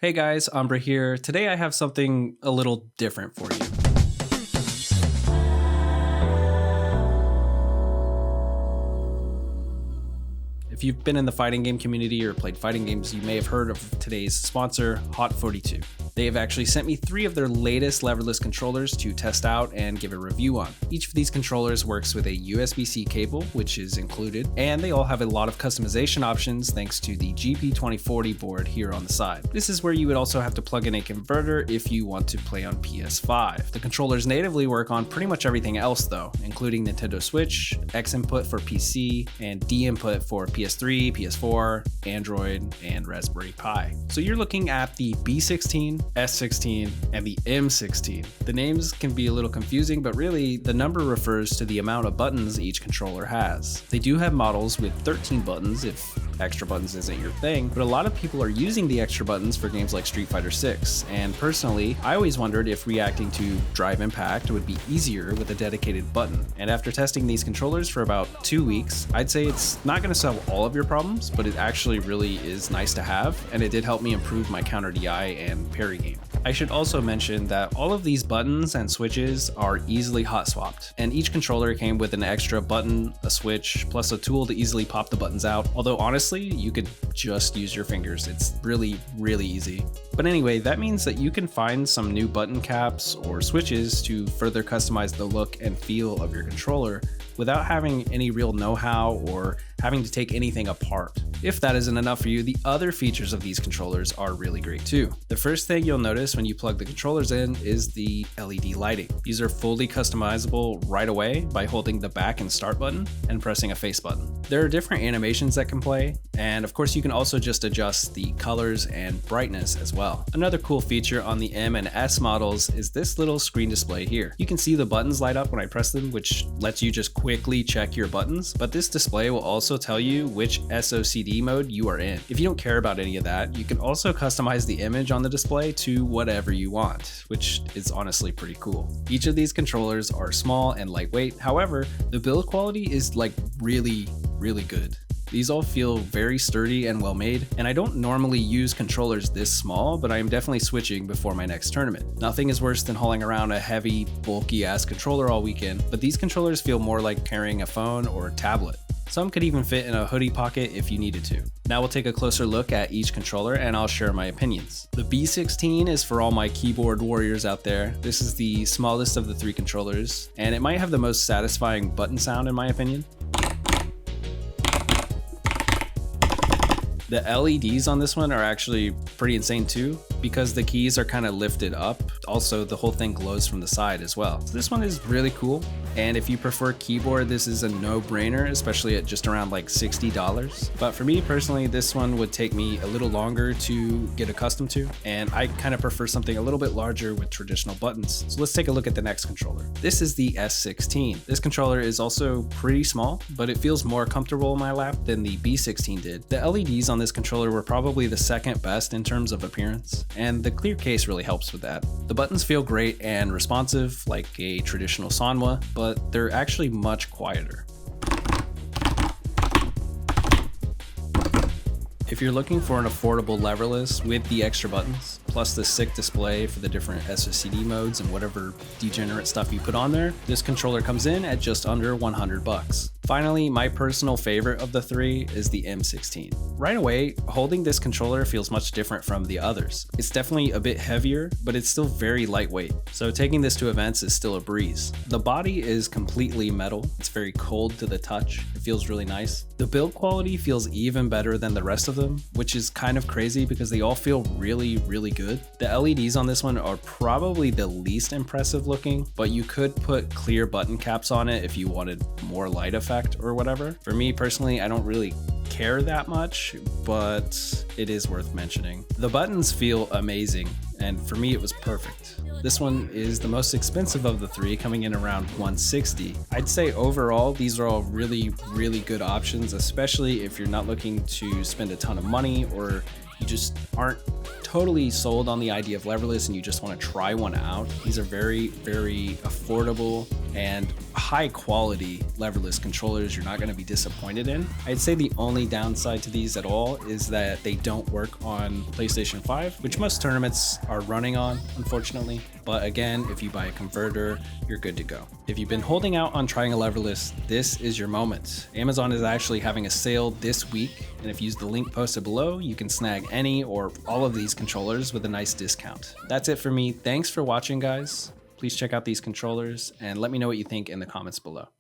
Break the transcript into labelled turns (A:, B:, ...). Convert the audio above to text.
A: Hey guys, Umbra here. Today I have something a little different for you. If you've been in the fighting game community or played fighting games, you may have heard of today's sponsor, Haute42. They have actually sent me 3 of their latest Leverless controllers to test out and give a review on. Each of these controllers works with a USB-C cable, which is included, and they all have a lot of customization options thanks to the GP2040 board here on the side. This is where you would also have to plug in a converter if you want to play on PS5. The controllers natively work on pretty much everything else though, including Nintendo Switch, X input for PC, and D input for PS3, PS4, Android, and Raspberry Pi. So you're looking at the B16, S16, and the M16. The names can be a little confusing, but really the number refers to the amount of buttons each controller has. They do have models with 13 buttons if extra buttons isn't your thing, but a lot of people are using the extra buttons for games like Street Fighter 6, and personally, I always wondered if reacting to drive impact would be easier with a dedicated button. And after testing these controllers for about 2 weeks, I'd say it's not going to solve all of your problems, but it actually really is nice to have, and it did help me improve my counter DI and parry game. I should also mention that all of these buttons and switches are easily hot swapped, and each controller came with an extra button, a switch, plus a tool to easily pop the buttons out, although honestly, you could just use your fingers. It's really easy. But anyway, that means that you can find some new button caps or switches to further customize the look and feel of your controller without having any real know-how or having to take anything apart. If that isn't enough for you, the other features of these controllers are really great too. The first thing you'll notice when you plug the controllers in is the LED lighting. These are fully customizable right away by holding the back and start button and pressing a face button. There are different animations that can play, and of course you can also just adjust the colors and brightness as well. Another cool feature on the M and S models is this little screen display here. You can see the buttons light up when I press them, which lets you just quickly check your buttons, but this display will also tell you which SOCD mode you are in. If you don't care about any of that, you can also customize the image on the display to whatever you want, which is honestly pretty cool. Each of these controllers are small and lightweight, however, the build quality is like really good. These all feel very sturdy and well made, and I don't normally use controllers this small, but I am definitely switching before my next tournament. Nothing is worse than hauling around a heavy, bulky ass controller all weekend, but these controllers feel more like carrying a phone or a tablet. Some could even fit in a hoodie pocket if you needed to. Now we'll take a closer look at each controller and I'll share my opinions. The B16 is for all my keyboard warriors out there. This is the smallest of the 3 controllers, and it might have the most satisfying button sound in my opinion. The LEDs on this one are actually pretty insane too, because the keys are kind of lifted up. Also, the whole thing glows from the side as well. So this one is really cool. And if you prefer keyboard, this is a no-brainer, especially at just around like $60. But for me personally, this one would take me a little longer to get accustomed to, and I kind of prefer something a little bit larger with traditional buttons. So let's take a look at the next controller. This is the S16. This controller is also pretty small, but it feels more comfortable in my lap than the B16 did. The LEDs on this controller were probably the second best in terms of appearance, and the clear case really helps with that. The buttons feel great and responsive like a traditional Sanwa, but they're actually much quieter. If you're looking for an affordable leverless with the extra buttons, plus the sick display for the different SOCD modes and whatever degenerate stuff you put on there, this controller comes in at just under $100. Finally, my personal favorite of the 3 is the M16. Right away, holding this controller feels much different from the others. It's definitely a bit heavier, but it's still very lightweight, so taking this to events is still a breeze. The body is completely metal. It's very cold to the touch. It feels really nice. The build quality feels even better than the rest of them, which is kind of crazy because they all feel really good. The LEDs on this one are probably the least impressive looking, but you could put clear button caps on it if you wanted more light effect or whatever. For me personally, I don't really care that much, but it is worth mentioning. The buttons feel amazing, and for me it was perfect. This one is the most expensive of the 3, coming in around $160. I'd say overall these are all really good options, especially if you're not looking to spend a ton of money or you just aren't totally sold on the idea of Leverless and you just want to try one out, these are very, very affordable and high quality Leverless controllers you're not going to be disappointed in. I'd say the only downside to these at all is that they don't work on PlayStation 5, which most tournaments are running on, unfortunately. But again, if you buy a converter, you're good to go. If you've been holding out on trying a Leverless, this is your moment. Amazon is actually having a sale this week, and if you use the link posted below, you can snag any or all of these controllers with a nice discount. That's it for me. Thanks for watching, guys. Please check out these controllers and let me know what you think in the comments below.